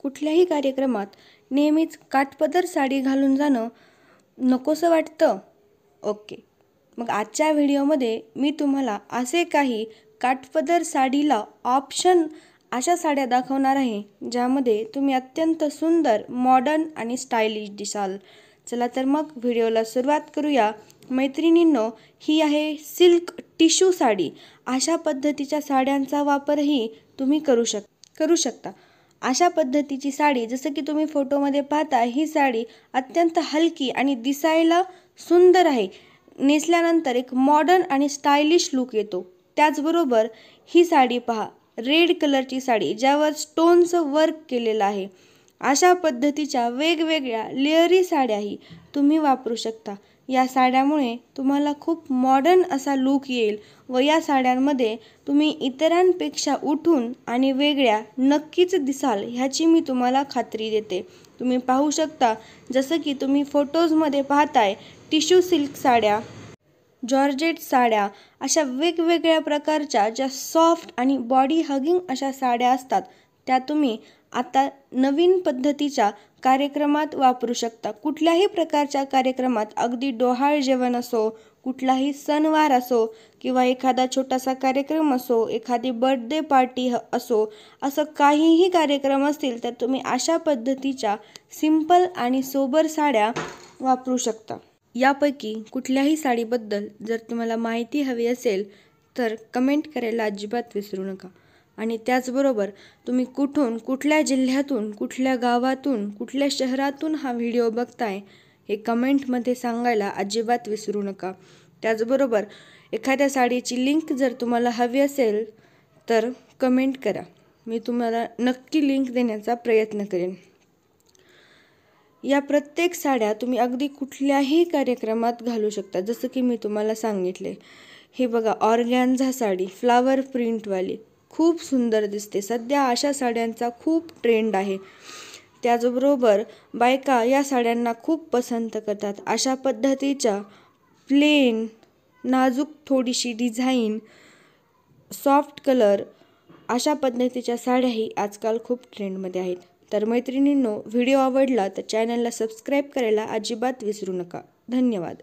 कुठल्याही कार्यक्रमात नेहमीच काठपदर साडी घालून जाणं नकोसं वाटतं? ओके. मग आजच्या व्हिडिओमध्ये मी तुम्हाला असे काही काठपदर साडीला ऑप्शन अशा साड्या दाखवणार आहे ज्यामध्ये तुम्ही अत्यंत सुंदर, मॉडर्न आणि स्टायलिश दिसाल. चला तर मग व्हिडिओला सुरुवात करूया. मैत्रिणींनो, ही आहे सिल्क टिश्यू साडी. अशा पद्धतीच्या साड्यांचा वापरही तुम्ही करू शकता. अशा पद्धतीची साडी जसं की तुम्ही फोटोमध्ये पाहता, ही साडी अत्यंत हलकी आणि दिसायला सुंदर आहे. नेसल्यानंतर एक मॉडर्न आणि स्टायलिश लुक येतो. त्याचबरोबर ही साडी पहा, रेड कलरची साडी ज्यावर स्टोनचं वर्क केलेलं आहे. अशा पद्धतीच्या वेगवेगळ्या लेअरी साड्याही तुम्ही वापरू शकता. या साड्यामुळे तुम्हाला खूप मॉडर्न असा लुक येईल व या साड्यांमध्ये तुम्ही इतरांपेक्षा उठून आणि वेगळ्या नक्कीच दिसाल ह्याची मी तुम्हाला खात्री देते. तुम्ही पाहू शकता, जसं की तुम्ही फोटोजमध्ये पाहताय, टिश्यू सिल्क साड्या, जॉर्जेट साड्या, अशा वेगवेगळ्या प्रकारच्या ज्या सॉफ्ट आणि बॉडी हगिंग अशा साड्या असतात त्या तुम्ही आता नवीन पद्धतीच्या कार्यक्रमात वापरू शकता. कुठल्याही प्रकारच्या कार्यक्रमात, अगदी डोहाळ जेवण असो, कुठलाही सणवार असो किंवा एखादा छोटासा कार्यक्रम असो, एखादी बर्थडे पार्टी असो, असं काहीही कार्यक्रम असतील तर तुम्ही अशा पद्धतीच्या सिंपल आणि सोबर साड्या वापरू शकता. यापैकी कुठल्याही साडीबद्दल जर तुम्हाला माहिती हवी असेल तर कमेंट करायला अजिबात विसरू नका. आणि त्याचबरोबर तुम्ही कुठून, कुठल्या जिल्ह्यातून, कुठल्या गावातून, कुठल्या शहरातून हा व्हिडिओ बघताय हे कमेंटमध्ये सांगायला अजिबात विसरू नका. त्याचबरोबर एखाद्या साडीची लिंक जर तुम्हाला हवी असेल तर कमेंट करा. मी तुम्हाला नक्की लिंक देण्याचा प्रयत्न करेन. या प्रत्येक साड्या तुम्ही अगदी कुठल्याही कार्यक्रमात घालू शकता. जसं की मी तुम्हाला सांगितले, हे बघा, ऑर्गॅन्झा साडी, फ्लावर प्रिंटवाली, खूप सुंदर दिसते. सध्या अशा साड्यांचा खूप ट्रेंड आहे. त्याचबरोबर बायका या साड्यांना खूप पसंत करतात. अशा पद्धतीच्या प्लेन, नाजूक थोडीशी डिझाईन, सॉफ्ट कलर अशा पद्धतीच्या साड्याही आजकाल खूप ट्रेंडमध्ये आहेत. तर मैत्रिणींनो, व्हिडिओ आवडला तर चॅनलला सबस्क्राईब करायला अजिबात विसरू नका. धन्यवाद.